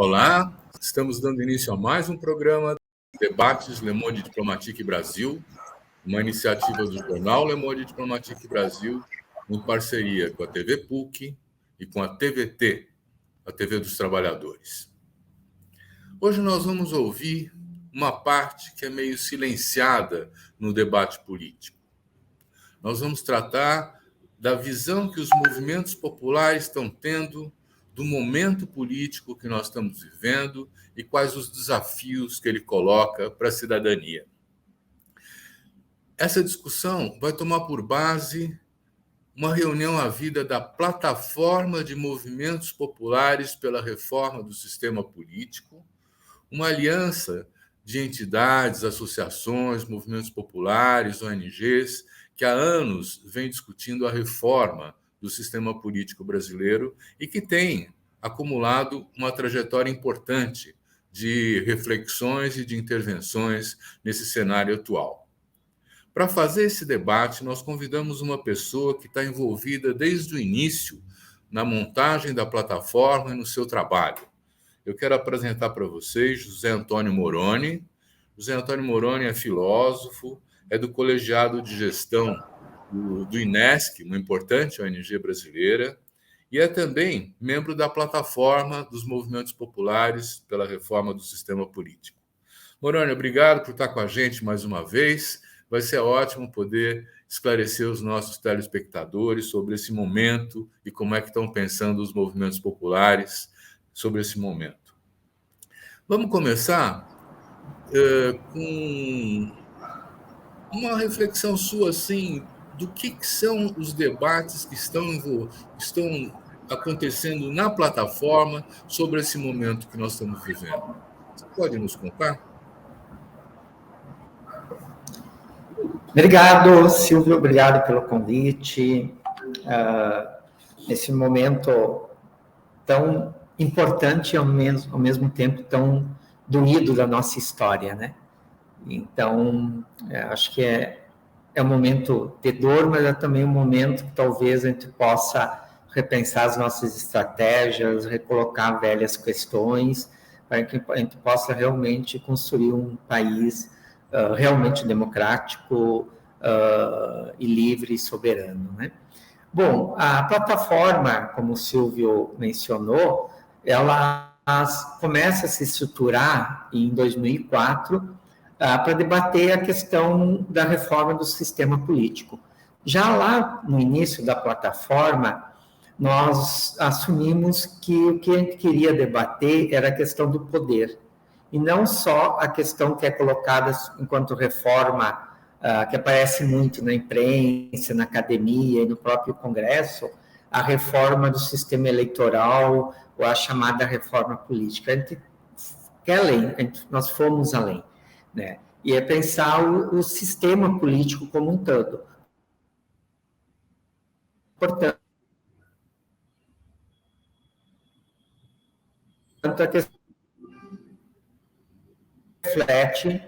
Olá, estamos dando início a mais um programa Debates Le Monde Diplomatique Brasil, uma iniciativa do jornal Le Monde Diplomatique Brasil, em parceria com a TV PUC e com a TVT, a TV dos Trabalhadores. Hoje nós vamos ouvir uma parte que é meio silenciada no debate político. Nós vamos tratar da visão que os movimentos populares estão tendo do momento político que nós estamos vivendo e quais os desafios que ele coloca para a cidadania. Essa discussão vai tomar por base uma reunião havida da Plataforma de Movimentos Populares pela Reforma do Sistema Político, uma aliança de entidades, associações, movimentos populares, ONGs, que há anos vem discutindo a reforma do sistema político brasileiro e que tem acumulado uma trajetória importante de reflexões e de intervenções nesse cenário atual. Para fazer esse debate, nós convidamos uma pessoa que está envolvida desde o início na montagem da plataforma e no seu trabalho. Eu quero apresentar para vocês José Antônio Moroni. José Antônio Moroni é filósofo, é do Colegiado de Gestão do INESC, uma importante ONG brasileira, e é também membro da Plataforma dos Movimentos Populares pela Reforma do Sistema Político. Moroni, obrigado por estar com a gente mais uma vez. Vai ser ótimo poder esclarecer os nossos telespectadores sobre esse momento e como é que estão pensando os movimentos populares sobre esse momento. Vamos começar com uma reflexão sua, assim, do que são os debates que estão acontecendo na plataforma sobre esse momento que nós estamos vivendo. Você pode nos contar? Obrigado, Silvio, obrigado pelo convite. Nesse momento tão importante e ao mesmo tempo tão doído da nossa história, né? Então, acho que é um momento de dor, mas é também um momento que talvez a gente possa repensar as nossas estratégias, recolocar velhas questões, para que a gente possa realmente construir um país realmente democrático e livre e soberano, né? Bom, a plataforma, como o Silvio mencionou, ela começa a se estruturar em 2004 para debater a questão da reforma do sistema político. Já lá no início da plataforma, nós assumimos que o que a gente queria debater era a questão do poder, e não só a questão que é colocada enquanto reforma, que aparece muito na imprensa, na academia e no próprio Congresso, a reforma do sistema eleitoral ou a chamada reforma política. A gente quer além, nós fomos além, né? E é pensar o sistema político como um todo. Portanto, a questão reflete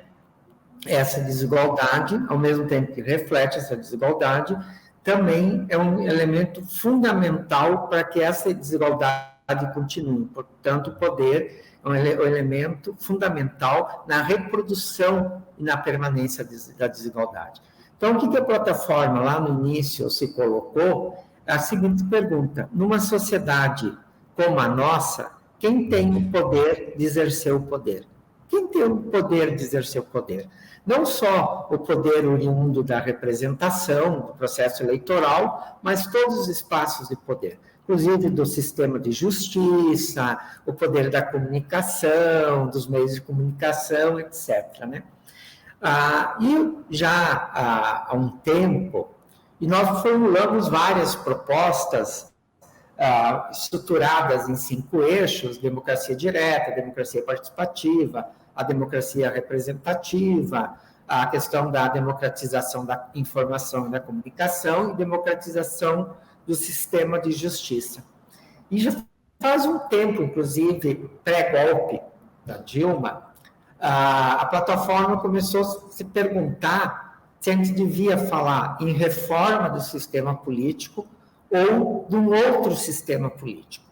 essa desigualdade, ao mesmo tempo que reflete essa desigualdade, também é um elemento fundamental para que essa desigualdade continue. Portanto, o poder é um elemento fundamental na reprodução e na permanência da desigualdade. Então, o que a plataforma, lá no início, se colocou? É a seguinte pergunta: numa sociedade como a nossa, quem tem o poder de exercer o poder? Quem tem o poder de exercer o poder? Não só o poder oriundo da representação, do processo eleitoral, mas todos os espaços de poder, inclusive do sistema de justiça, o poder da comunicação, dos meios de comunicação, etc., né? E já há um tempo, e nós formulamos várias propostas estruturadas em 5 eixos: democracia direta, democracia participativa, a democracia representativa, a questão da democratização da informação e da comunicação e democratização do sistema de justiça. E já faz um tempo, inclusive, pré-golpe da Dilma, a plataforma começou a se perguntar se a gente devia falar em reforma do sistema político ou de um outro sistema político.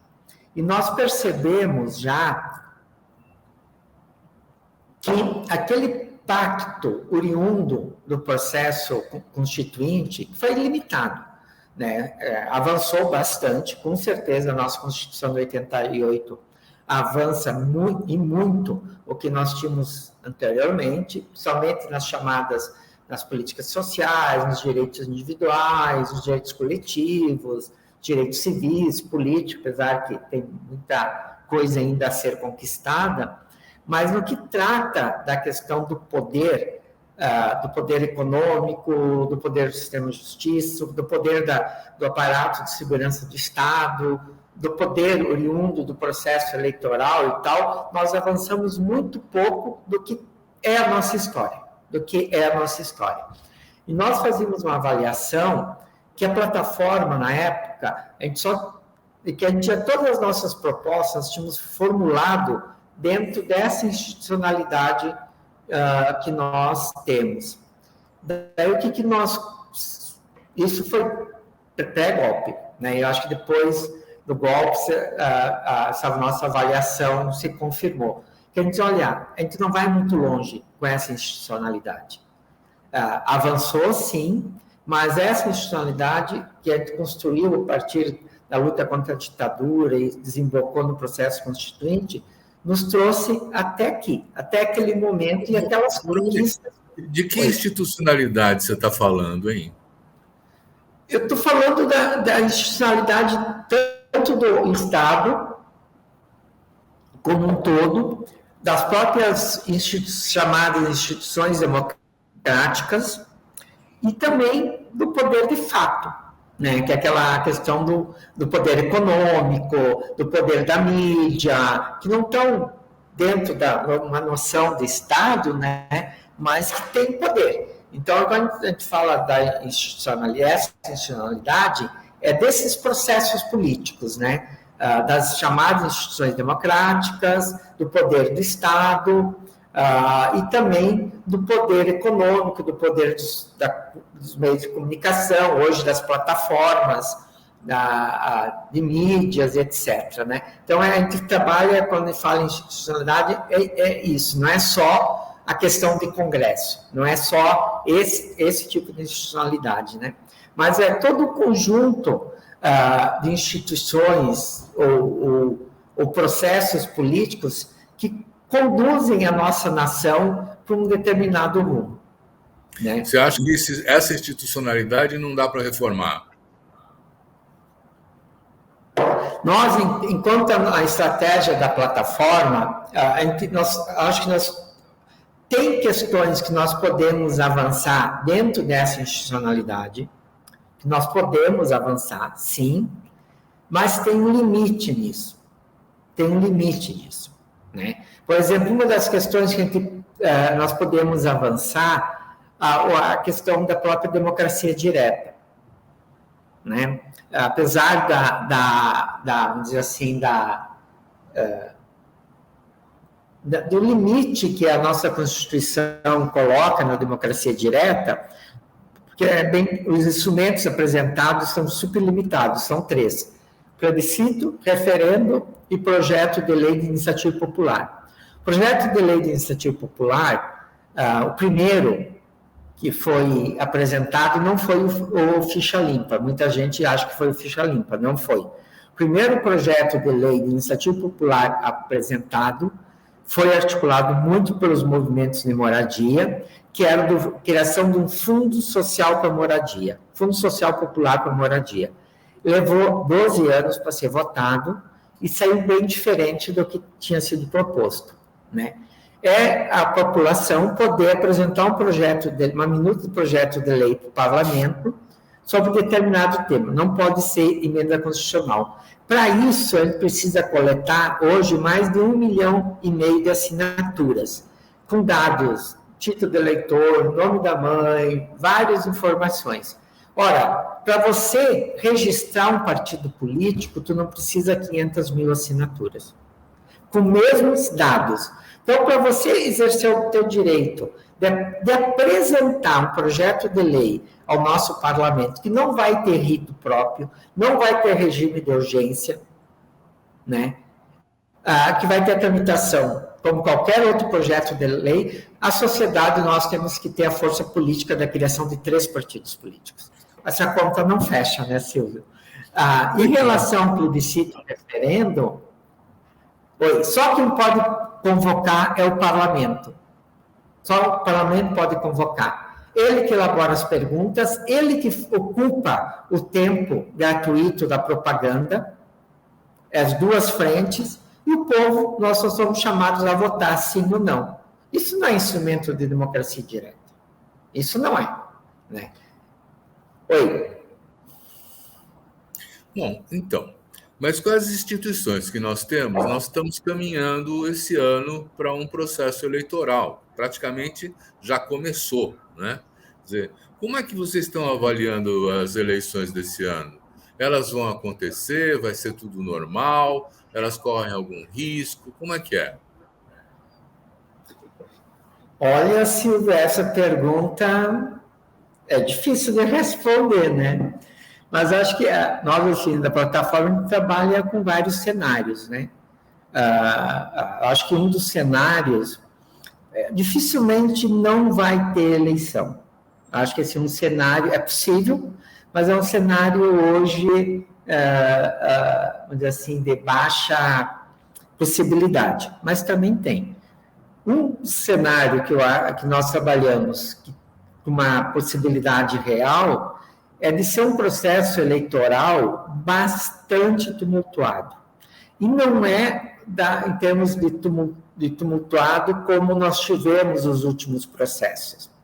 E nós percebemos já que aquele pacto oriundo do processo constituinte foi limitado, né? Avançou bastante, com certeza a nossa Constituição de 88 avança muito o que nós tínhamos anteriormente, somente nas políticas sociais, nos direitos individuais, nos direitos coletivos, direitos civis, políticos, apesar que tem muita coisa ainda a ser conquistada, mas no que trata da questão do poder econômico, do poder do sistema de justiça, do poder do aparato de segurança do Estado, do poder oriundo do processo eleitoral e tal, nós avançamos muito pouco do que é a nossa história, E nós fazíamos uma avaliação que a plataforma, na época, a gente tinha todas as nossas propostas, nós tínhamos formulado dentro dessa institucionalidade que nós temos. Daí, o que nós... Isso foi pré-golpe, né? Eu acho que depois do golpe, essa nossa avaliação se confirmou. Que a gente não vai muito longe com essa institucionalidade. Avançou, sim, mas essa institucionalidade que a gente construiu a partir da luta contra a ditadura e desembocou no processo constituinte, nos trouxe até aqui, até aquele momento e aquelas conquistas. De que institucionalidade você está falando, hein? Eu estou falando da institucionalidade tanto do Estado como um todo, das próprias chamadas instituições democráticas e também do poder de fato, né? Que é aquela questão do poder econômico, do poder da mídia, que não estão dentro de uma noção de Estado, né? Mas que tem poder. Então, quando a gente fala da institucionalidade, é desses processos políticos, né? Das chamadas instituições democráticas, do poder do Estado, e também do poder econômico, do poder dos meios de comunicação, hoje das plataformas, de mídias, etc. Né? Então, a gente trabalha, quando a gente fala em institucionalidade, é isso, não é só a questão de Congresso, não é só esse tipo de institucionalidade, né? Mas é todo o conjunto de instituições ou processos políticos que conduzem a nossa nação para um determinado rumo. Né? Você acha que essa institucionalidade não dá para reformar? Nós, enquanto a estratégia da plataforma, acho que tem questões que nós podemos avançar dentro dessa institucionalidade, que nós podemos avançar, sim, mas tem um limite nisso. Né? Por exemplo, uma das questões que nós podemos avançar, a questão da própria democracia direta. Né? Apesar vamos dizer assim, do limite que a nossa Constituição coloca na democracia direta, porque os instrumentos apresentados são superlimitados, são 3. Plebiscito, referendo e projeto de lei de iniciativa popular. O projeto de lei de iniciativa popular, o primeiro que foi apresentado não foi o Ficha Limpa. Muita gente acha que foi o Ficha Limpa, não foi. O primeiro projeto de lei de iniciativa popular apresentado foi articulado muito pelos movimentos de moradia, que era a criação de um Fundo Social para Moradia, Fundo Social Popular para Moradia. Levou 12 anos para ser votado e saiu bem diferente do que tinha sido proposto, né? É a população poder apresentar uma minuta de projeto de lei para o parlamento sobre determinado tema. Não pode ser emenda constitucional. Para isso, a gente precisa coletar hoje mais de 1,5 milhão de assinaturas, com dados, título de eleitor, nome da mãe, várias informações. Ora, para você registrar um partido político, tu não precisa 500 mil assinaturas, com mesmos dados. Então, para você exercer o teu direito de apresentar um projeto de lei ao nosso parlamento, que não vai ter rito próprio, não vai ter regime de urgência, né? Que vai ter a tramitação como qualquer outro projeto de lei, a sociedade nós temos que ter a força política da criação de 3 partidos políticos. Essa conta não fecha, né, Silvio? Em relação ao plebiscito e referendo, só quem pode convocar é o parlamento. Só o parlamento pode convocar. Ele que elabora as perguntas, ele que ocupa o tempo gratuito da propaganda, as 2 frentes, e o povo, nós só somos chamados a votar sim ou não. Isso não é instrumento de democracia direta. Isso não é. Né? Oi. Bom, então, mas com as instituições que nós temos, nós estamos caminhando esse ano para um processo eleitoral. Praticamente já começou, né? Quer dizer, como é que vocês estão avaliando as eleições desse ano? Elas vão acontecer? Vai ser tudo normal? Elas correm algum risco? Como é que é? Olha, Silvia, essa pergunta é difícil de responder, né? Mas acho que nós, assim, da plataforma, trabalha com vários cenários, né? Acho que um dos cenários, dificilmente não vai ter eleição. Acho que esse é um cenário, é possível, mas é um cenário hoje, vamos dizer assim, de baixa possibilidade, mas também tem. Um cenário que nós trabalhamos com uma possibilidade real é de ser um processo eleitoral bastante tumultuado. E não é em termos de tumultuado como nós tivemos os últimos processos.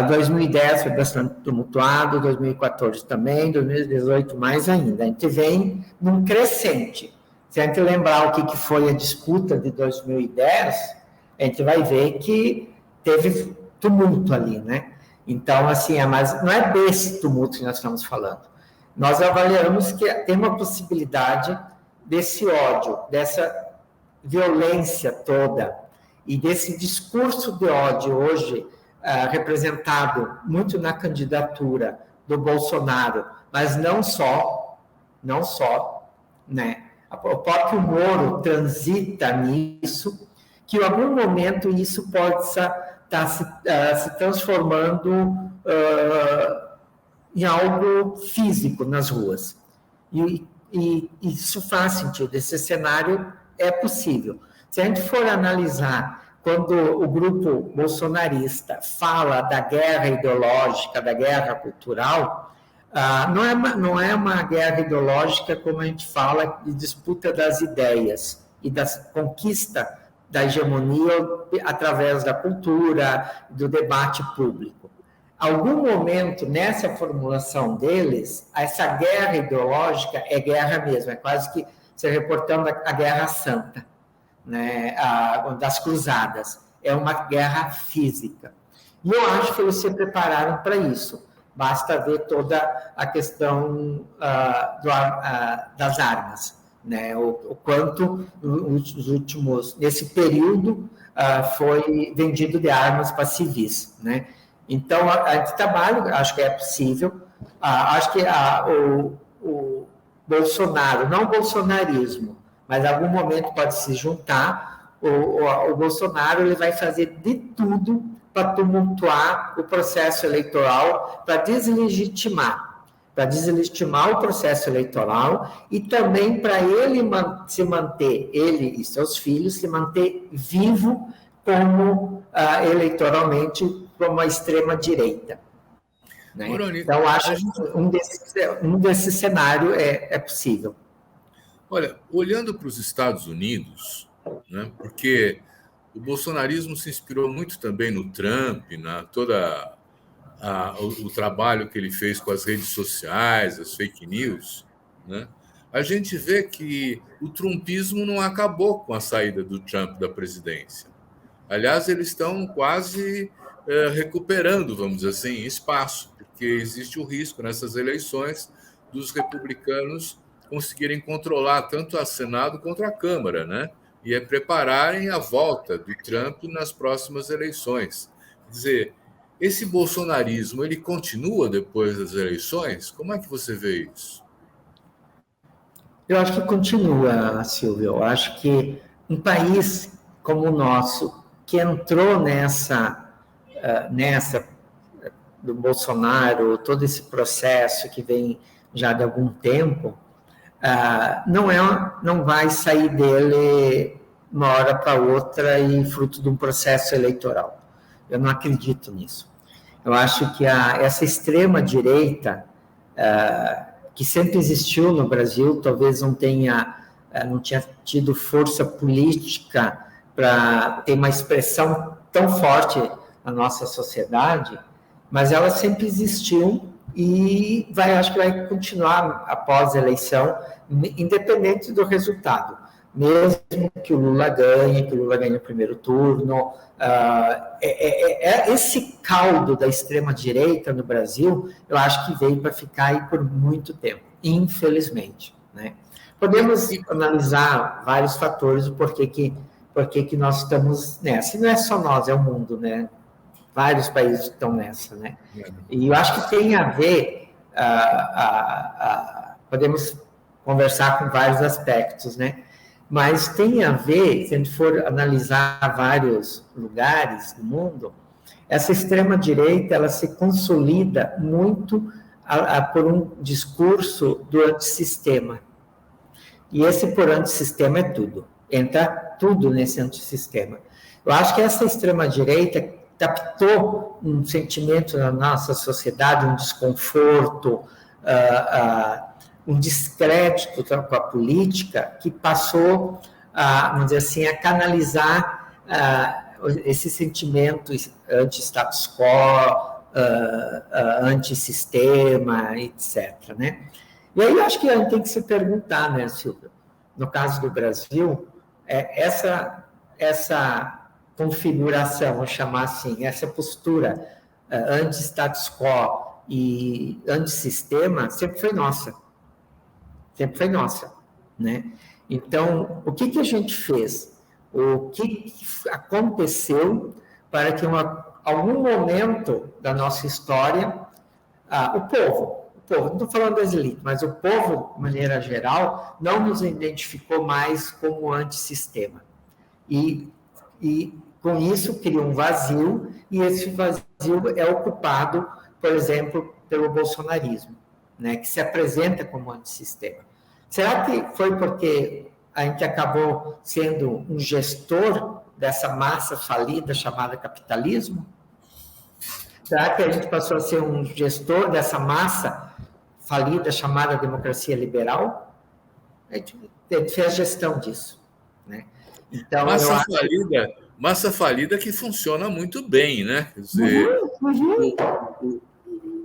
2010 foi bastante tumultuado, 2014 também, 2018 mais ainda. A gente vem num crescente. Se a gente lembrar o que foi a disputa de 2010, a gente vai ver que teve tumulto ali, né? Então, assim, mas não é desse tumulto que nós estamos falando. Nós avaliamos que tem uma possibilidade desse ódio, dessa violência toda e desse discurso de ódio hoje representado muito na candidatura do Bolsonaro, mas não só, né? O próprio Moro transita nisso, que em algum momento isso pode estar se transformando em algo físico nas ruas. E isso faz sentido, esse cenário é possível. Se a gente for analisar quando o grupo bolsonarista fala da guerra ideológica, da guerra cultural, não é uma guerra ideológica como a gente fala de disputa das ideias e da conquista da hegemonia através da cultura, do debate público. Algum momento, nessa formulação deles, essa guerra ideológica é guerra mesmo, é quase que se reportando a Guerra Santa, né, das Cruzadas. É uma guerra física. E eu acho que eles se prepararam para isso. Basta ver toda a questão das armas, né? O quanto os últimos, nesse período, foi vendido de armas para civis, né? Então, a gente trabalha, acho que é possível. Acho que o Bolsonaro, não o bolsonarismo, mas em algum momento pode se juntar, o Bolsonaro ele vai fazer de tudo para tumultuar o processo eleitoral, para deslegitimar o processo eleitoral e também para ele se manter, ele e seus filhos, se manter vivo como eleitoralmente como a extrema-direita. Né? Então, acho que um desses cenários é possível. Olha, olhando para os Estados Unidos, né, porque o bolsonarismo se inspirou muito também no Trump, o trabalho que ele fez com as redes sociais, as fake news, né? A gente vê que o trumpismo não acabou com a saída do Trump da presidência. Aliás, eles estão quase recuperando, vamos dizer assim, espaço, porque existe o risco nessas eleições dos republicanos conseguirem controlar tanto a Senado quanto a Câmara, né? E prepararem a volta do Trump nas próximas eleições. Quer dizer, esse bolsonarismo, ele continua depois das eleições? Como é que você vê isso? Eu acho que continua, Silvio. Eu acho que um país como o nosso, que entrou nessa do Bolsonaro, todo esse processo que vem já de algum tempo, não vai sair dele uma hora para outra e fruto de um processo eleitoral. Eu não acredito nisso. Eu acho que essa extrema-direita, que sempre existiu no Brasil, talvez não tinha tido força política para ter uma expressão tão forte na nossa sociedade, mas ela sempre existiu e acho que vai continuar após a eleição, independente do resultado. Mesmo que o Lula ganhe o primeiro turno, esse caldo da extrema-direita no Brasil, eu acho que veio para ficar aí por muito tempo, infelizmente, né? Podemos analisar vários fatores do porquê que nós estamos nessa. E não é só nós, é o mundo, né? Vários países estão nessa, né? E eu acho que tem a ver, podemos conversar com vários aspectos, né? Mas tem a ver, se a gente for analisar vários lugares do mundo, essa extrema-direita, ela se consolida muito por um discurso do antissistema. E esse por antissistema é tudo. Entra tudo nesse antissistema. Eu acho que essa extrema-direita captou um sentimento na nossa sociedade, um desconforto, um descrédito com a política, que passou, vamos dizer assim, a canalizar esse sentimento anti-status quo, antissistema, etc., né? E aí eu acho que a gente tem que se perguntar, né, Silvia? No caso do Brasil, essa configuração, vamos chamar assim, essa postura anti-status quo e antissistema sempre foi nossa. Sempre foi nossa, né? Então, o que a gente fez? O que aconteceu para que, em algum momento da nossa história, o povo, não estou falando das elites, mas o povo, de maneira geral, não nos identificou mais como antissistema. E com isso, cria um vazio, e esse vazio é ocupado, por exemplo, pelo bolsonarismo, né, que se apresenta como antissistema. Será que foi porque a gente acabou sendo um gestor dessa massa falida chamada capitalismo? Será que a gente passou a ser um gestor dessa massa falida chamada democracia liberal? A gente fez a gestão disso, né? Então, massa falida que funciona muito bem, né? Quer dizer,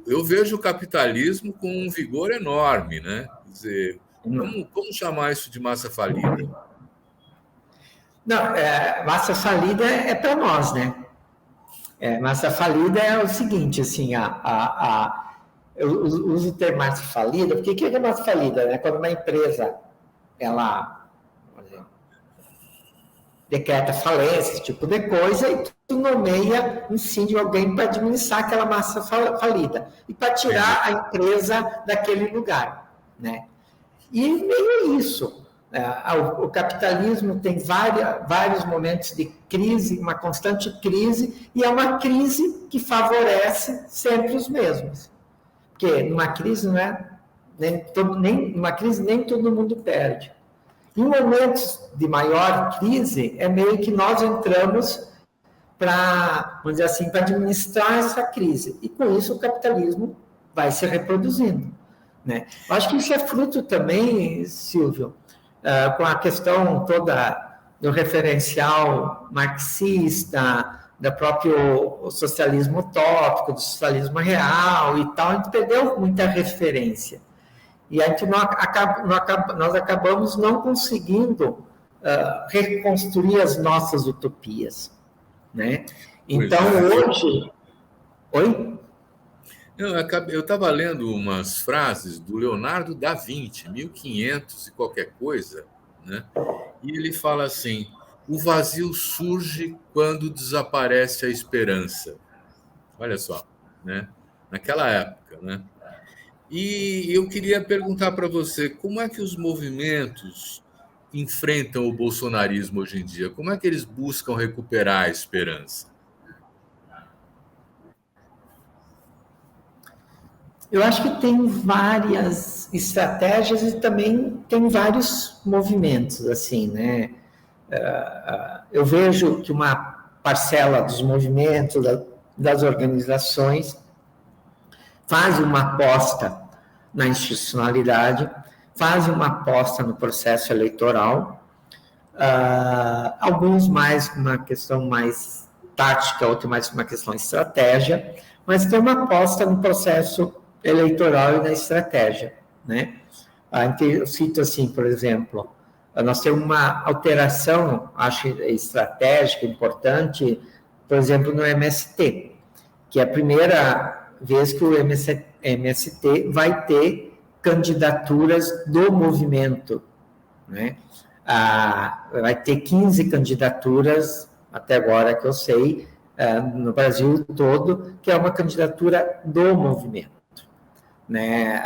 eu vejo o capitalismo com um vigor enorme, né? Quer dizer, como chamar isso de massa falida? Não, massa falida é para nós, né? Massa falida é o seguinte, assim, eu uso o termo massa falida, porque o que é massa falida? Né? Quando uma empresa, ela, por exemplo, decreta falência, esse tipo de coisa, e tu nomeia um síndico, alguém para administrar aquela massa falida, e para tirar a empresa daquele lugar, né? E meio isso. O capitalismo tem vários momentos de crise, uma constante crise, e é uma crise que favorece sempre os mesmos. Porque numa crise numa crise nem todo mundo perde. Em momentos de maior crise, é meio que nós entramos para, vamos dizer assim, para administrar essa crise. E com isso o capitalismo vai se reproduzindo, né? Eu acho que isso é fruto também, Silvio, com a questão toda do referencial marxista, do próprio socialismo utópico, do socialismo real e tal, a gente perdeu muita referência. E a gente nós acabamos não conseguindo reconstruir as nossas utopias, né? Então, hoje... Oi? Eu estava lendo umas frases do Leonardo da Vinci, 1500 e qualquer coisa, né? E ele fala assim: o vazio surge quando desaparece a esperança. Olha só, né? Naquela época, né? E eu queria perguntar para você, como é que os movimentos enfrentam o bolsonarismo hoje em dia? Como é que eles buscam recuperar a esperança? Eu acho que tem várias estratégias e também tem vários movimentos, assim, né? Eu vejo que uma parcela dos movimentos, das organizações, faz uma aposta na institucionalidade, faz uma aposta no processo eleitoral, alguns mais uma questão mais tática, outros mais uma questão de estratégia, mas tem uma aposta no processo eleitoral e na estratégia, né? Eu cito assim, por exemplo, nós temos uma alteração, acho estratégica, importante, por exemplo, no MST, que é a primeira vez que o MST vai ter candidaturas do movimento, né? Vai ter 15 candidaturas, até agora que eu sei, no Brasil todo, que é uma candidatura do movimento. Né?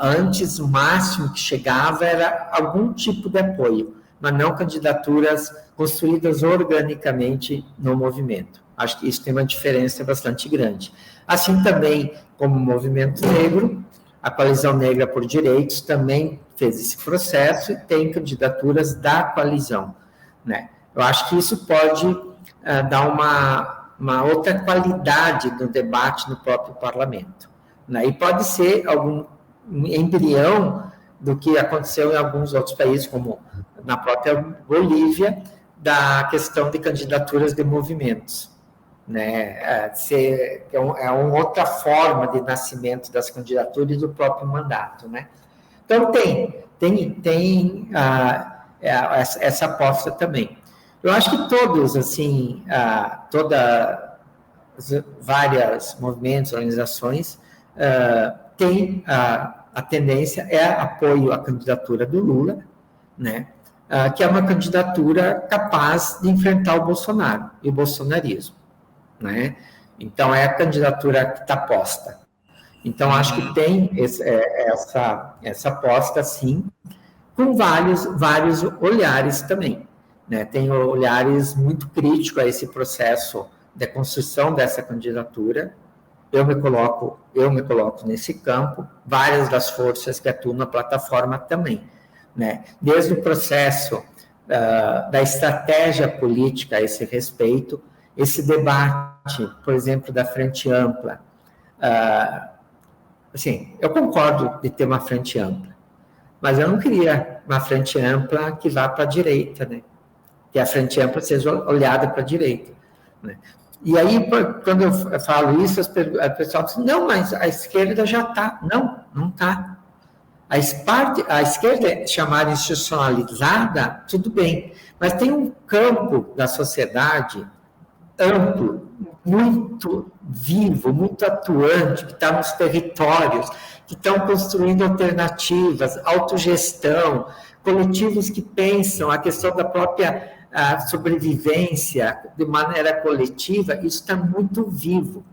Antes, o máximo que chegava era algum tipo de apoio, mas não candidaturas construídas organicamente no movimento. Acho que isso tem uma diferença bastante grande. Assim também como o movimento negro, a Coalizão Negra por Direitos também fez esse processo e tem candidaturas da coalizão, né? Eu acho que isso pode dar uma outra qualidade no debate no próprio parlamento, né? E pode ser algum embrião do que aconteceu em alguns outros países, como na própria Bolívia, da questão de candidaturas de movimentos, né? É uma outra forma de nascimento das candidaturas e do próprio mandato, né? Então, tem essa aposta também. Eu acho que todos, assim, vários movimentos, organizações, têm a tendência, apoio à candidatura do Lula, né? Que é uma candidatura capaz de enfrentar o Bolsonaro e o bolsonarismo, né? Então, é a candidatura que está posta. Então, acho que tem essa aposta, sim, com vários olhares também, né? Tem olhares muito críticos a esse processo de construção dessa candidatura. Eu me coloco nesse campo, várias das forças que atuam na plataforma também, né? Desde o processo da estratégia política a esse respeito, esse debate, por exemplo, da Frente Ampla, assim, eu concordo de ter uma frente ampla, mas eu não queria uma frente ampla que vá para a direita, né? Que a frente ampla seja olhada para a direita, né? E aí, quando eu falo isso, o pessoal diz, não, mas a esquerda já está. Não está. A esquerda chamada institucionalizada, tudo bem, mas tem um campo da sociedade amplo, muito vivo, muito atuante, que está nos territórios, que estão construindo alternativas, autogestão, coletivos que pensam a questão da própria sobrevivência de maneira coletiva, isso está muito vivo.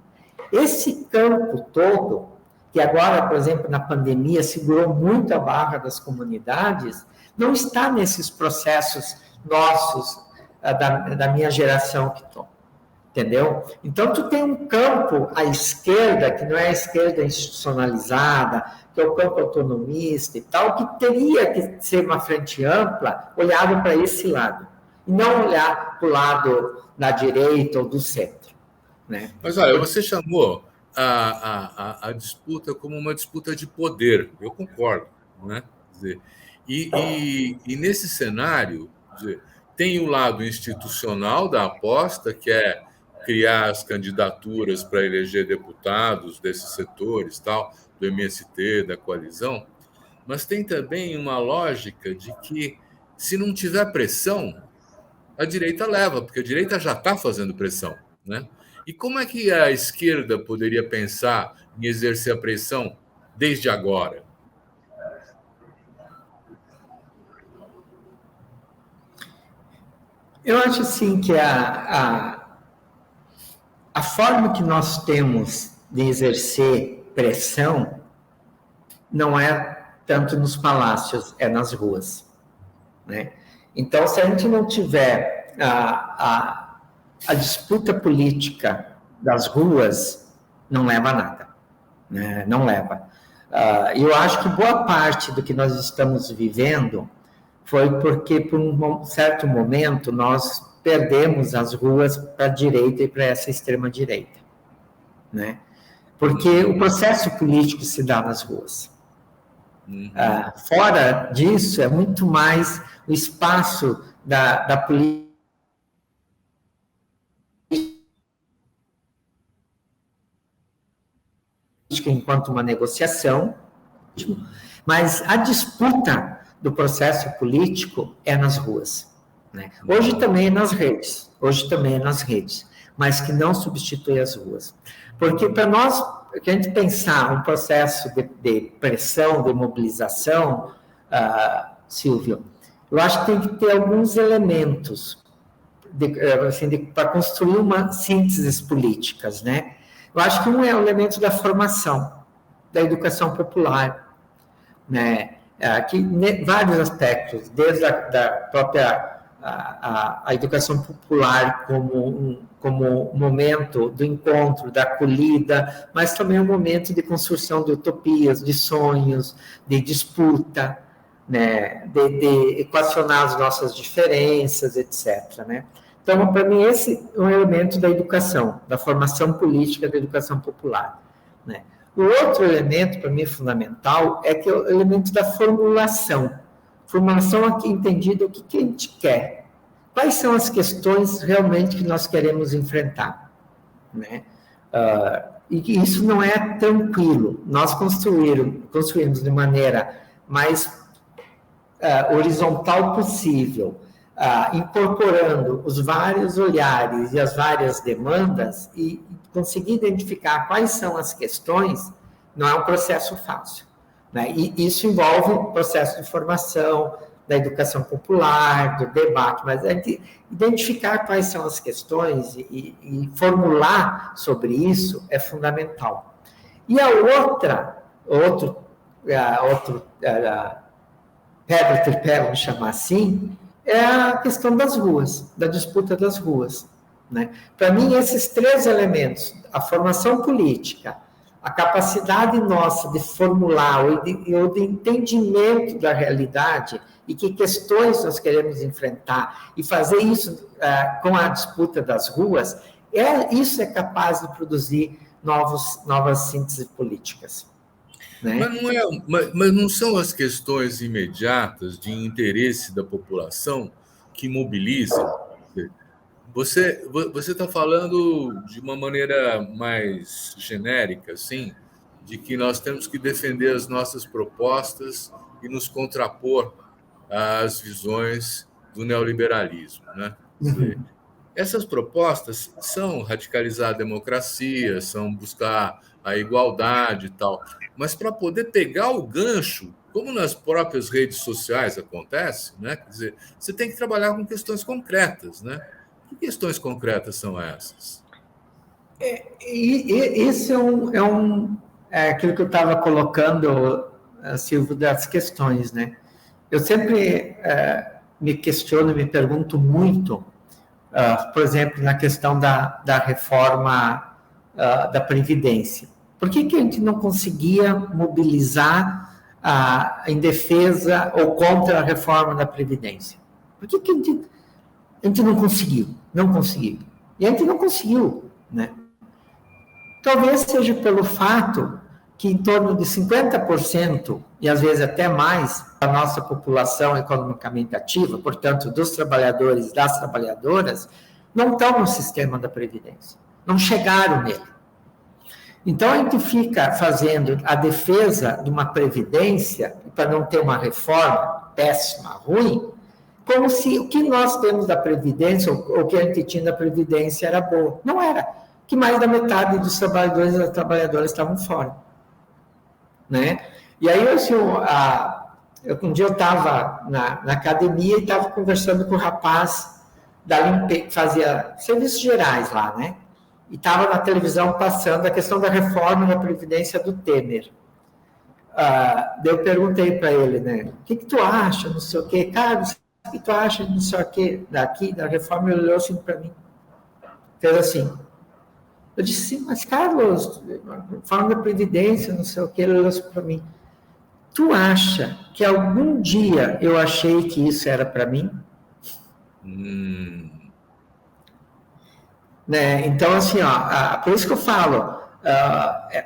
Esse campo todo, que agora, por exemplo, na pandemia, segurou muito a barra das comunidades, não está nesses processos nossos, da minha geração que estão. Entendeu? Então, tu tem um campo à esquerda, que não é a esquerda institucionalizada, que é o campo autonomista e tal, que teria que ser uma frente ampla, olhado para esse lado, e não olhar para o lado da direita ou do centro, né? Mas, olha, você chamou a disputa como uma disputa de poder, eu concordo, né? Quer dizer, e nesse cenário, quer dizer, tem o lado institucional da aposta, que é criar as candidaturas para eleger deputados desses setores, tal, do MST, da coalizão, mas tem também uma lógica de que, se não tiver pressão, a direita leva, porque a direita já está fazendo pressão, né? E como é que a esquerda poderia pensar em exercer a pressão desde agora? Eu acho, assim, que a forma que nós temos de exercer pressão não é tanto nos palácios, é nas ruas, né? Então, se a gente não tiver a disputa política das ruas, não leva a nada, né? Não leva. Eu acho que boa parte do que nós estamos vivendo foi porque, por um certo momento, nós perdemos as ruas para a direita e para essa extrema-direita, né? Porque o processo político se dá nas ruas. Fora disso, é muito mais o espaço da política enquanto uma negociação, mas a disputa do processo político é nas ruas, né? Hoje também é nas redes, mas que não substitui as ruas. Porque para nós, que a gente pensar um processo de pressão, de mobilização, Silvio, eu acho que tem que ter alguns elementos para construir uma síntese políticas, né? Eu acho que um é o elemento da formação, da educação popular, né? Que vários aspectos, desde da própria a educação popular como momento do encontro, da acolhida, mas também um momento de construção de utopias, de sonhos, de disputa, né? De equacionar as nossas diferenças, etc., né? Então, para mim, esse é um elemento da educação, da formação política da educação popular, né? O outro elemento, para mim, fundamental, é que é o elemento da formulação. Formulação aqui entendida o que a gente quer. Quais são as questões realmente que nós queremos enfrentar, né? E que isso não é tranquilo. Nós construímos de maneira mais horizontal possível, incorporando os vários olhares e as várias demandas e conseguir identificar quais são as questões, não é um processo fácil, né? E isso envolve o processo de formação, da educação popular, do debate, mas identificar quais são as questões e formular sobre isso é fundamental. E a outra pedra tripé, vamos chamar assim, é a questão das ruas, da disputa das ruas, né? Para mim, esses três elementos, a formação política, a capacidade nossa de formular ou de entendimento da realidade e que questões nós queremos enfrentar e fazer isso com a disputa das ruas, isso é capaz de produzir novas sínteses políticas, né? Mas não são as questões imediatas de interesse da população que mobilizam? Você está falando de uma maneira mais genérica, assim, de que nós temos que defender as nossas propostas e nos contrapor às visões do neoliberalismo, né? Essas propostas são radicalizar a democracia, são buscar a igualdade e tal, mas para poder pegar o gancho, como nas próprias redes sociais acontece, né? Quer dizer, você tem que trabalhar com questões concretas, né? Que questões concretas são essas? Isso é aquilo que eu estava colocando, Silvio, das questões, né? Eu sempre me questiono, me pergunto muito, por exemplo, na questão da reforma da Previdência. Por que a gente não conseguia mobilizar em defesa ou contra a reforma da Previdência? Por que a gente não conseguiu? Não conseguiu. E a gente não conseguiu, né? Talvez seja pelo fato que em torno de 50%, e às vezes até mais, da nossa população economicamente ativa, portanto, dos trabalhadores e das trabalhadoras, não estão no sistema da Previdência, não chegaram nele. Então, a gente fica fazendo a defesa de uma Previdência, para não ter uma reforma péssima, ruim, como se o que nós temos da Previdência, ou o que a gente tinha da Previdência era boa. Não era. Que mais da metade dos trabalhadores e das trabalhadoras estavam fora, né? E aí, assim, um dia eu estava na academia e estava conversando com o rapaz da limpeza, que fazia serviços gerais lá, né? E estava na televisão passando a questão da reforma da Previdência do Temer. Daí eu perguntei para ele, né? O que tu acha? Não sei o quê. Cara, o que tu acha, não sei o que, daqui, da reforma? Ele olhou assim para mim, fez assim. Eu disse, sim, mas Carlos, reforma da Previdência, não sei o que, ele olhou assim para mim. Tu acha que algum dia eu achei que isso era para mim? Né? Então, assim, ó, por isso que eu falo,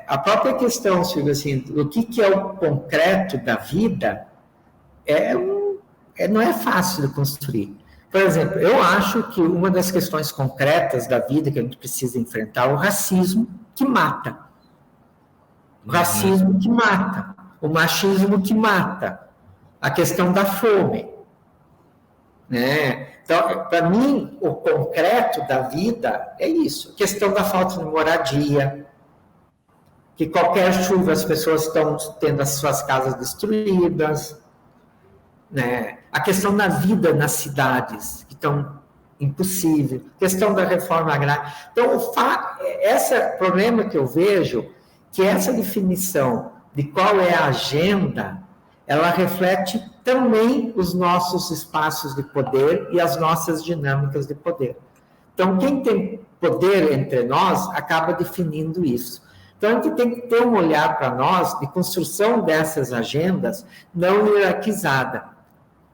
a própria questão, Silvio, assim, do que é o concreto da vida, não é fácil de construir. Por exemplo, eu acho que uma das questões concretas da vida que a gente precisa enfrentar é o racismo que mata. O racismo que mata. O machismo que mata. A questão da fome. Né? Então, para mim, o concreto da vida é isso. A questão da falta de moradia, que qualquer chuva as pessoas estão tendo as suas casas destruídas, né? A questão da vida nas cidades, que estão impossível, a questão da reforma agrária. Então, esse problema que eu vejo, que essa definição de qual é a agenda, ela reflete também os nossos espaços de poder e as nossas dinâmicas de poder. Então, quem tem poder entre nós acaba definindo isso. Então, a gente tem que ter um olhar para nós de construção dessas agendas não hierarquizada,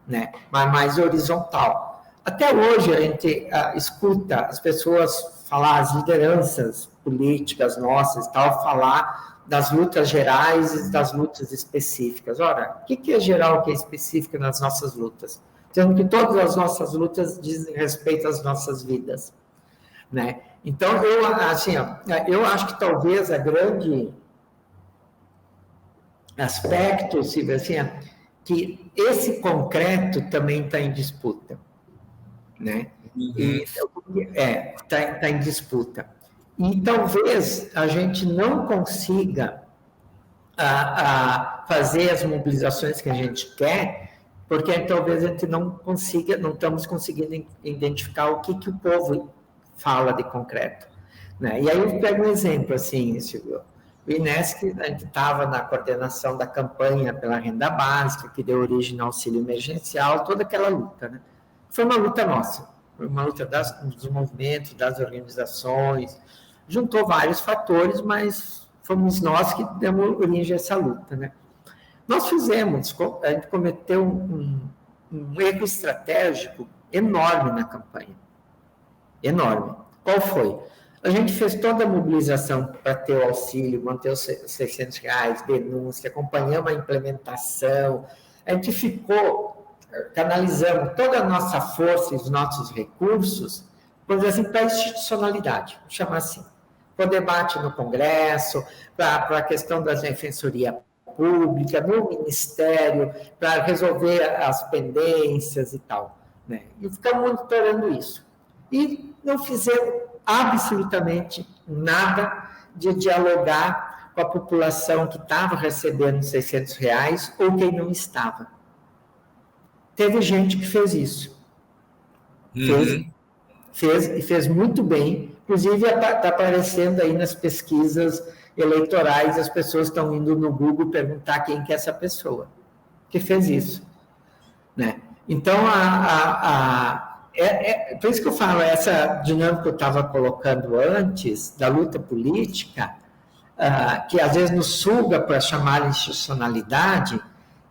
né, mas mais horizontal. Até hoje a gente escuta as pessoas falar, as lideranças políticas nossas e tal, falar das lutas gerais e das lutas específicas. Ora, o que é geral, o que é específico nas nossas lutas? Sendo que todas as nossas lutas dizem respeito às nossas vidas, né? Então, eu acho que talvez a grande aspecto, Silvia, assim, que esse concreto também está em disputa, né? Está em disputa. E talvez a gente não consiga fazer as mobilizações que a gente quer, porque talvez a gente não estamos conseguindo identificar o que o povo fala de concreto, né? E aí eu pego um exemplo, assim, Silvio. O INESC, a gente estava na coordenação da campanha pela renda básica, que deu origem ao auxílio emergencial, toda aquela luta, né? Foi uma luta nossa, foi uma luta dos movimentos, das organizações, juntou vários fatores, mas fomos nós que demos origem a essa luta, né? Nós a gente cometeu um erro estratégico enorme na campanha, enorme. Qual foi? A gente fez toda a mobilização para ter o auxílio, manter os R$600, denúncia, acompanhamos a implementação, a gente canalizando toda a nossa força e os nossos recursos, vamos dizer assim, para a institucionalidade, vamos chamar assim, para o debate no Congresso, para a questão da Defensoria Pública, no Ministério, para resolver as pendências e tal, né? E ficamos monitorando isso. E não fizemos absolutamente nada de dialogar com a população que estava recebendo R$600 ou quem não estava. Teve gente que fez isso. Fez muito bem. Inclusive, está aparecendo aí nas pesquisas eleitorais, as pessoas estão indo no Google perguntar quem que é essa pessoa que fez isso, né? Então, por isso que eu falo, essa dinâmica que eu estava colocando antes, da luta política, que às vezes nos suga para chamar institucionalidade,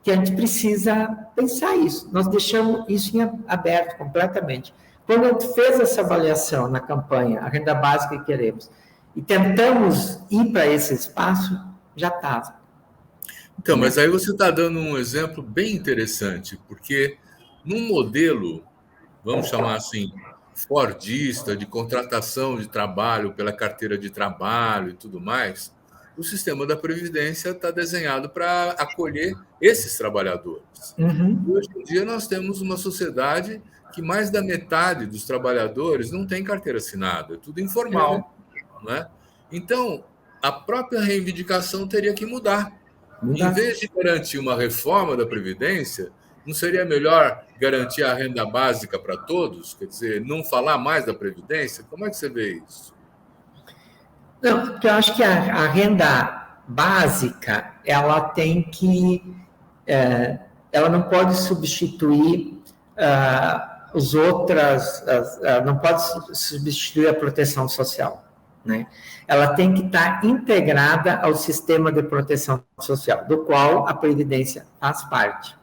que a gente precisa pensar isso. Nós deixamos isso em aberto completamente. Quando a gente fez essa avaliação na campanha, a renda básica que queremos, e tentamos ir para esse espaço, já estava. Então, mas aí você está dando um exemplo bem interessante, porque num modelo, vamos chamar assim, fordista, de contratação de trabalho pela carteira de trabalho e tudo mais, o sistema da Previdência está desenhado para acolher esses trabalhadores. Uhum. E hoje em dia nós temos uma sociedade que mais da metade dos trabalhadores não tem carteira assinada, é tudo informal, né? Então, a própria reivindicação teria que mudar. Em vez de garantir uma reforma da Previdência, não seria melhor garantir a renda básica para todos? Quer dizer, não falar mais da Previdência? Como é que você vê isso? Não, porque eu acho que a renda básica, ela tem que... ela não pode substituir não pode substituir a proteção social, né? Ela tem que estar integrada ao sistema de proteção social, do qual a Previdência faz parte,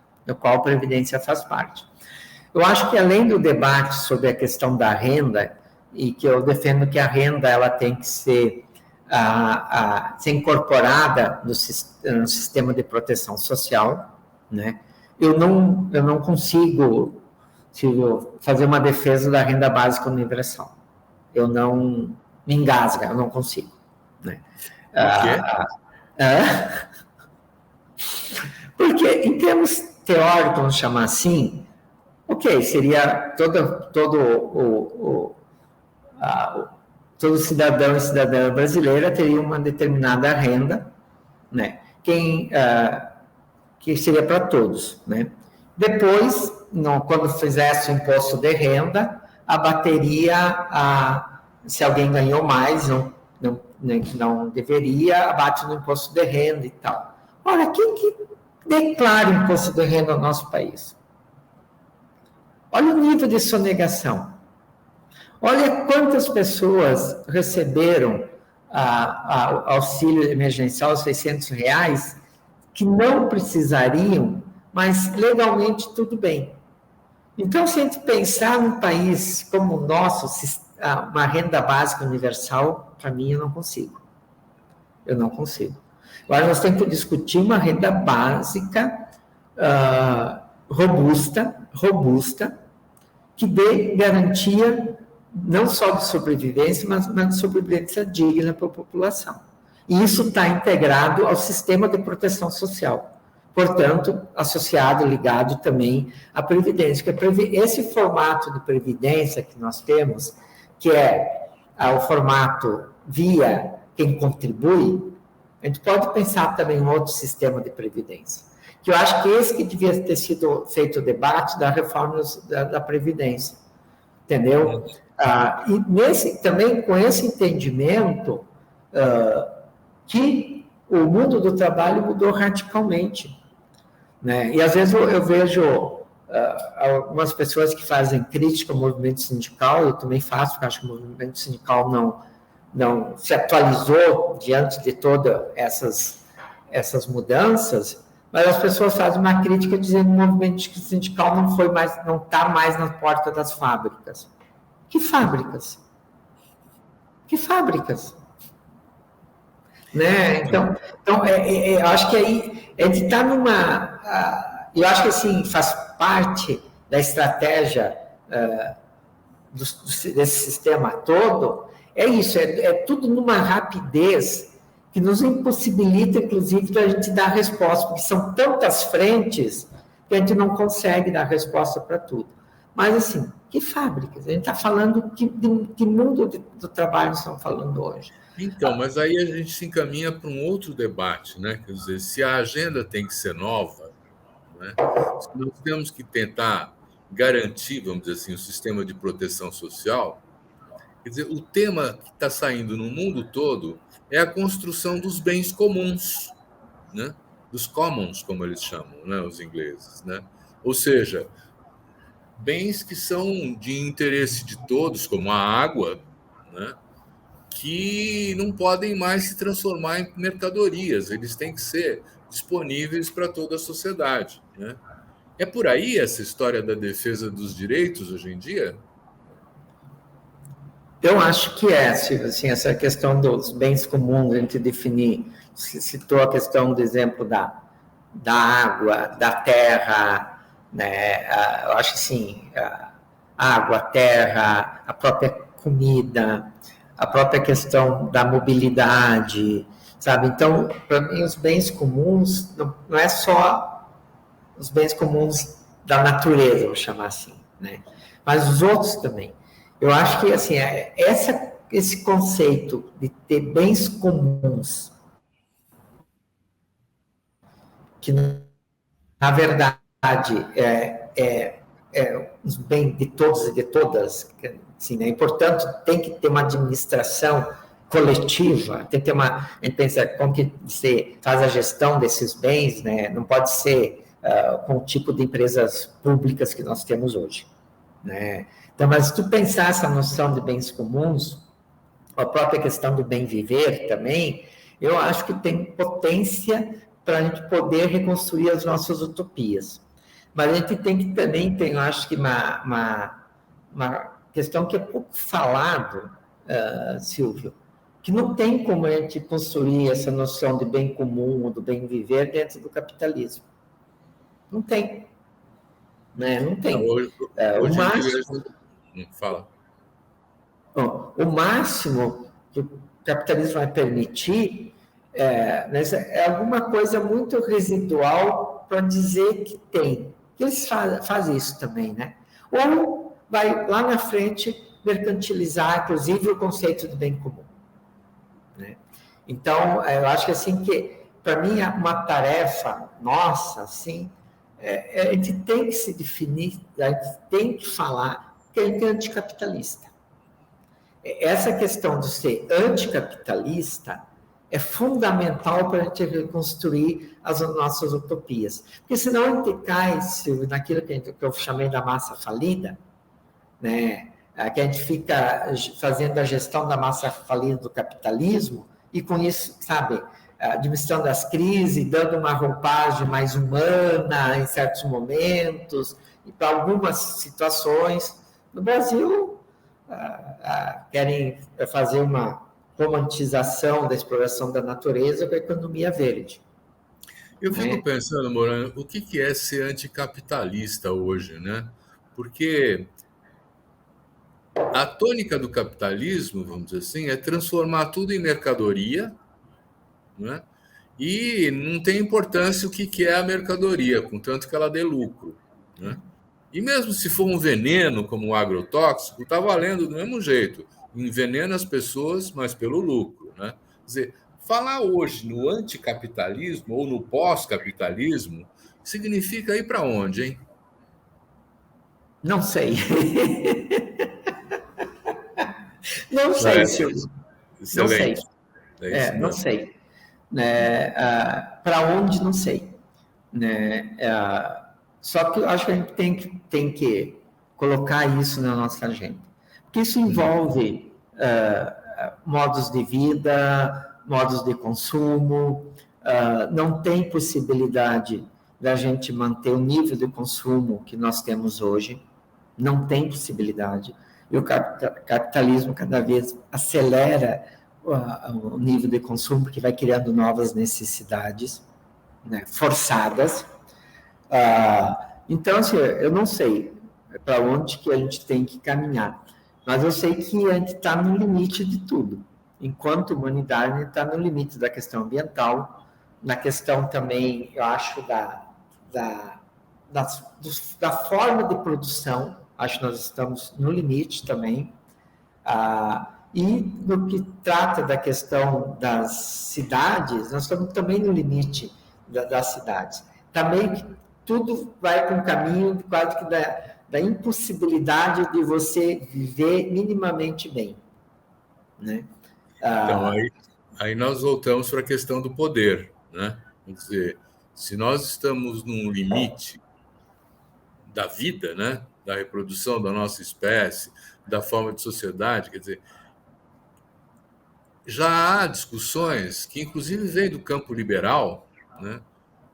Eu acho que, além do debate sobre a questão da renda, e que eu defendo que a renda ela tem que ser incorporada no sistema de proteção social, né? Eu não consigo fazer uma defesa da renda básica universal. Eu não me engasga, eu não consigo, né? Porque, em termos teóricos, vamos chamar assim, ok, seria todo cidadão e cidadã brasileira teria uma determinada renda, né? Que seria para todos, né? Depois, quando fizesse o imposto de renda, abateria se alguém ganhou mais, não deveria, abate no imposto de renda e tal. Ora, quem que declara imposto de renda no nosso país? Olha o nível de sonegação. Olha quantas pessoas receberam auxílio emergencial, R$600, que não precisariam, mas legalmente tudo bem. Então, se a gente pensar num país como o nosso, uma renda básica universal, para mim, eu não consigo. Agora, nós temos que discutir uma renda básica robusta, que dê garantia não só de sobrevivência, mas de sobrevivência digna para a população. E isso está integrado ao sistema de proteção social. Portanto, associado, ligado também à Previdência. Esse formato de Previdência que nós temos, que é o formato via quem contribui, a gente pode pensar também em outro sistema de Previdência. Que eu acho que esse que devia ter sido feito o debate da reforma da Previdência. Entendeu? E também com esse entendimento que o mundo do trabalho mudou radicalmente, né? E às vezes eu vejo algumas pessoas que fazem crítica ao movimento sindical, eu também faço, porque acho que o movimento sindical não se atualizou diante de todas essas mudanças, mas as pessoas fazem uma crítica dizendo que o movimento sindical não está mais na porta das fábricas. Que fábricas? Né? Então eu acho que aí a gente está eu acho que assim, faz parte da estratégia desse sistema todo, é isso, é tudo numa rapidez que nos impossibilita, inclusive, para a gente dar resposta, porque são tantas frentes que a gente não consegue dar resposta para tudo. Mas, assim, que fábricas? A gente está falando que mundo do trabalho estamos falando hoje? Então, mas aí a gente se encaminha para um outro debate, né? Quer dizer, se a agenda tem que ser nova, né? Se nós temos que tentar garantir, vamos dizer assim, o sistema de proteção social, quer dizer, o tema que está saindo no mundo todo é a construção dos bens comuns, né? Dos commons, como eles chamam, né? Os ingleses, né? Ou seja, bens que são de interesse de todos, como a água, né? Que não podem mais se transformar em mercadorias, eles têm que ser disponíveis para toda a sociedade, né? É por aí essa história da defesa dos direitos hoje em dia? Eu acho que Silvio, assim, essa questão dos bens comuns, a gente definir, se citou a questão do exemplo da água, da terra, né? Eu acho assim, a água, a terra, a própria comida, a própria questão da mobilidade, sabe? Então, para mim, os bens comuns não é só os bens comuns da natureza, vou chamar assim, né? Mas os outros também. Eu acho que, assim, esse conceito de ter bens comuns, que, na verdade, os bens de todos e de todas, assim, né? Portanto, tem que ter uma administração coletiva, tem que ter a gente pensa como que você faz a gestão desses bens, né? Não pode ser com o tipo de empresas públicas que nós temos hoje, né? Então, mas se tu pensar essa noção de bens comuns, a própria questão do bem viver também, eu acho que tem potência para a gente poder reconstruir as nossas utopias. Mas a gente tem que também, eu acho que uma questão que é pouco falado, Silvio, que não tem como a gente construir essa noção de bem comum ou do bem viver dentro do capitalismo. Não tem. Né? Não tem. Hoje o máximo, fala. Bom, o máximo que o capitalismo vai permitir é alguma coisa muito residual para dizer que tem. Eles fazem isso também, né? Ou vai lá na frente mercantilizar, inclusive, o conceito de bem comum. Né? Então, eu acho que assim que, para mim, é uma tarefa nossa, assim, a gente tem que se definir, a gente tem que falar que a gente é anticapitalista. Essa questão de ser anticapitalista é fundamental para a gente reconstruir as nossas utopias. Porque senão a gente cai, Silvio, naquilo que eu chamei da massa falida, né? Que a gente fica fazendo a gestão da massa falida do capitalismo e com isso, sabe, administrando as crises, dando uma roupagem mais humana em certos momentos, e para algumas situações. No Brasil, querem fazer uma romantização da exploração da natureza com a economia verde. Eu fico pensando, Morano, o que é ser anticapitalista hoje, né? Porque a tônica do capitalismo, vamos dizer assim, é transformar tudo em mercadoria, né? E não tem importância o que é a mercadoria, contanto que ela dê lucro, né? E mesmo se for um veneno, como o agrotóxico, está valendo do mesmo jeito. Envenena as pessoas, mas pelo lucro, né? Quer dizer, falar hoje no anticapitalismo ou no pós-capitalismo significa ir para onde, hein? Não sei. Não sei, Silvio. Excelente. Não sei. Para onde, não sei. Só que eu acho que a gente tem que colocar isso na nossa agenda. Porque isso envolve modos de vida, modos de consumo. Não tem possibilidade da gente manter o nível de consumo que nós temos hoje. Não tem possibilidade. E o capitalismo cada vez acelera o nível de consumo, porque vai criando novas necessidades, né, forçadas. Então, assim, eu não sei para onde que a gente tem que caminhar, mas eu sei que a gente está no limite de tudo. Enquanto humanidade, a gente está no limite da questão ambiental, na questão também, eu acho, da forma de produção. Acho que nós estamos no limite também. E no que trata da questão das cidades, nós estamos também no limite das cidades. Também tudo vai para um caminho quase que da impossibilidade de você viver minimamente bem. Né? Então, aí nós voltamos para a questão do poder, né? Quer dizer, se nós estamos num limite da vida, né? Da reprodução da nossa espécie, da forma de sociedade, quer dizer, já há discussões que, inclusive, vêm do campo liberal, né?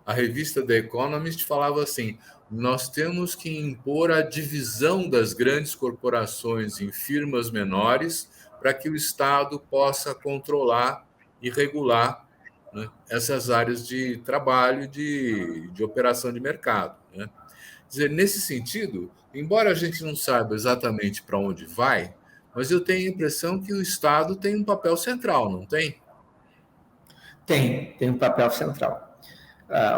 A revista The Economist falava assim: nós temos que impor a divisão das grandes corporações em firmas menores para que o Estado possa controlar e regular, né, essas áreas de trabalho, de operação de mercado. Né? Quer dizer, nesse sentido, embora a gente não saiba exatamente para onde vai, mas eu tenho a impressão que o Estado tem um papel central, não tem? Tem um papel central.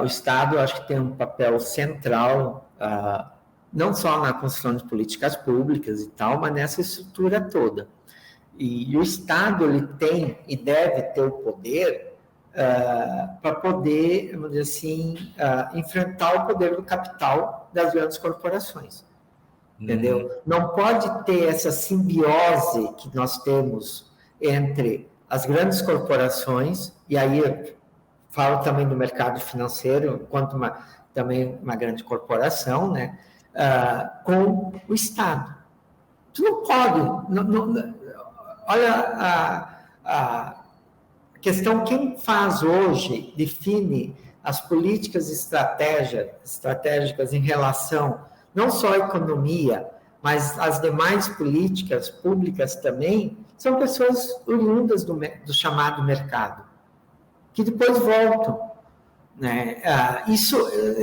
O Estado, eu acho que tem um papel central, não só na construção de políticas públicas e tal, mas nessa estrutura toda. E o Estado, ele tem e deve ter o poder para poder, vamos dizer assim, enfrentar o poder do capital das grandes corporações. Entendeu? Não pode ter essa simbiose que nós temos entre as grandes corporações, e aí eu falo também do mercado financeiro, enquanto também uma grande corporação, né, com o Estado. Tu não pode... olha a questão, quem faz hoje, define as políticas estratégicas em relação não só à economia, mas as demais políticas públicas também, são pessoas oriundas do chamado mercado, que depois voltam. Né? Isso,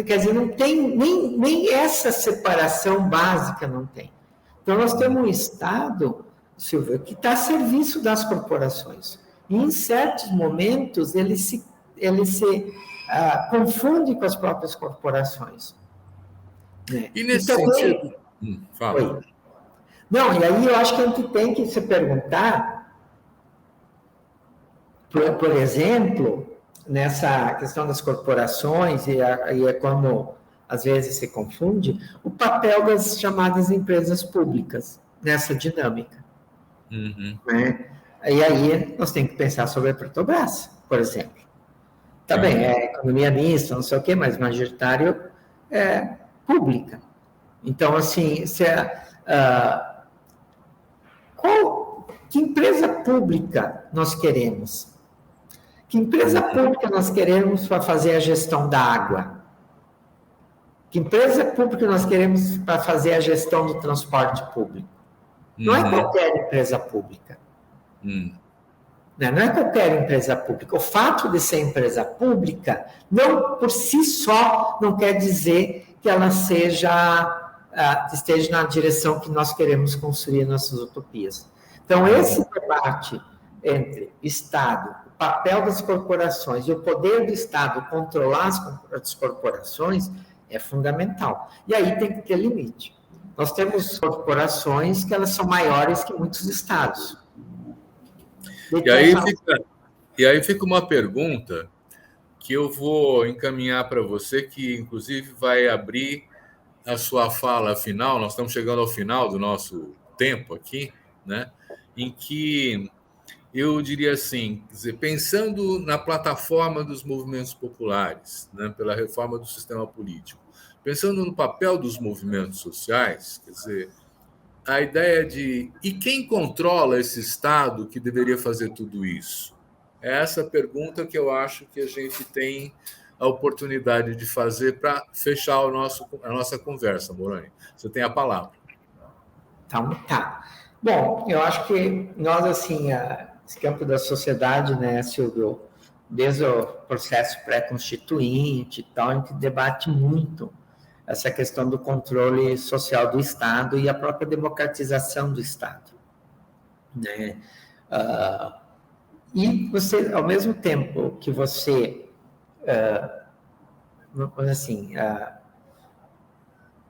quer dizer, não tem nem essa separação básica, não tem. Então, nós temos um Estado, Silvio, que está a serviço das corporações. E, em certos momentos, ele se confunde com as próprias corporações. Né? E nesse sentido... Fala. Não, e aí eu acho que a gente tem que se perguntar, por exemplo, nessa questão das corporações, e é como às vezes se confunde, o papel das chamadas empresas públicas nessa dinâmica. Uhum. Né? E aí nós temos que pensar sobre a Petrobras, por exemplo. Tá bem, é economia mista, não sei o quê, mas majoritário é pública. Então, assim, que empresa pública nós queremos? Que empresa pública nós queremos para fazer a gestão da água? Que empresa pública nós queremos para fazer a gestão do transporte público? Não é qualquer empresa pública. Não é qualquer empresa pública. O fato de ser empresa pública, não por si só, não quer dizer que ela esteja na direção que nós queremos construir nossas utopias. Então, esse debate entre Estado, o papel das corporações e o poder do Estado controlar as corporações é fundamental. E aí tem que ter limite. Nós temos corporações que elas são maiores que muitos estados. E aí fica uma pergunta que eu vou encaminhar para você, que inclusive vai abrir a sua fala final. Nós estamos chegando ao final do nosso tempo aqui, né? Em que eu diria assim, quer dizer, pensando na plataforma dos movimentos populares, né, pela reforma do sistema político, pensando no papel dos movimentos sociais, quer dizer, a ideia de e quem controla esse Estado que deveria fazer tudo isso? É essa pergunta que eu acho que a gente tem a oportunidade de fazer para fechar a nossa conversa, Moroni. Você tem a palavra. Tá. Bom, eu acho que nós, assim, esse campo da sociedade, né, Silvio, desde o processo pré-constituinte e tal, a gente debate muito essa questão do controle social do Estado e a própria democratização do Estado. Né? E você, ao mesmo tempo que você,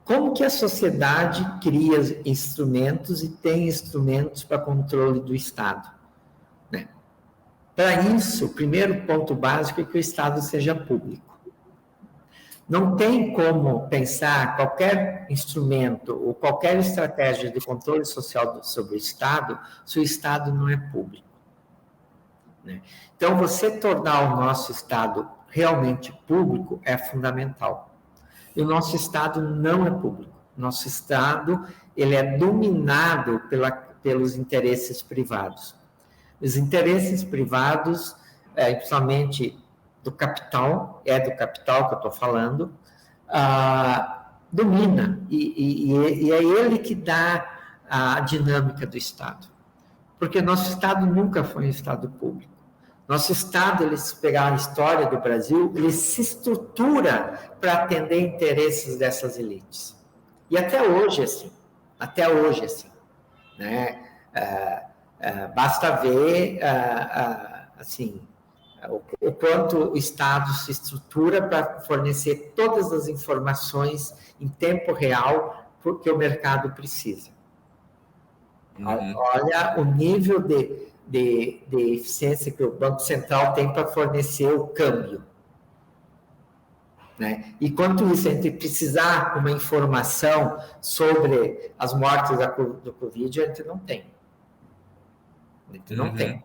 como que a sociedade cria instrumentos e tem instrumentos para controle do Estado? Né? Para isso, o primeiro ponto básico é que o Estado seja público. Não tem como pensar qualquer instrumento ou qualquer estratégia de controle social sobre o Estado se o Estado não é público. Né? Então, você tornar o nosso Estado realmente público é fundamental. E o nosso Estado não é público. Nosso Estado ele é dominado pelos interesses privados. Os interesses privados, principalmente do capital, é do capital que eu estou falando, domina, e é ele que dá a dinâmica do Estado. Porque nosso Estado nunca foi um Estado público. Nosso Estado, se pegar a história do Brasil, ele se estrutura para atender interesses dessas elites. E até hoje, assim. Né? Basta ver, assim, o quanto o Estado se estrutura para fornecer todas as informações em tempo real que o mercado precisa. Olha o nível de eficiência que o Banco Central tem para fornecer o câmbio. Né? E quanto isso, a gente precisar uma informação sobre as mortes do Covid, a gente não tem. Não tem.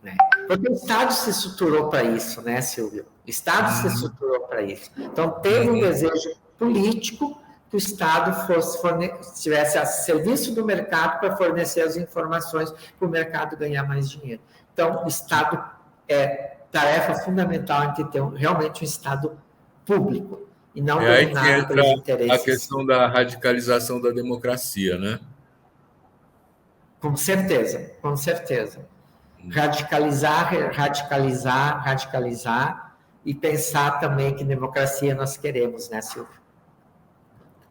né? Porque o Estado se estruturou para isso, né, Silvio? O Estado se estruturou para isso. Então, teve um desejo político que o Estado tivesse a serviço do mercado para fornecer as informações para o mercado ganhar mais dinheiro. Então, o Estado é tarefa fundamental em ter realmente um Estado público e não dominado pelos interesses. A questão da radicalização da democracia, né? Com certeza, com certeza. Radicalizar e pensar também que democracia nós queremos, né, Silvio?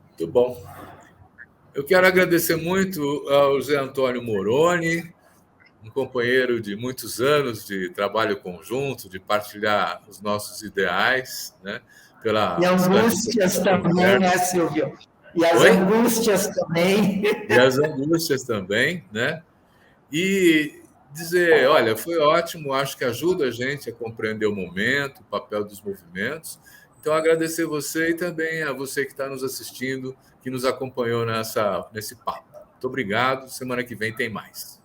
Muito bom. Eu quero agradecer muito ao Zé Antônio Moroni, um companheiro de muitos anos de trabalho conjunto, de partilhar os nossos ideais, né? E angústias também, né, Silvio? E as angústias também. E as angústias também, né? E dizer, olha, foi ótimo, acho que ajuda a gente a compreender o momento, o papel dos movimentos. Então, agradecer você e também a você que está nos assistindo, que nos acompanhou nesse papo. Muito obrigado. Semana que vem tem mais.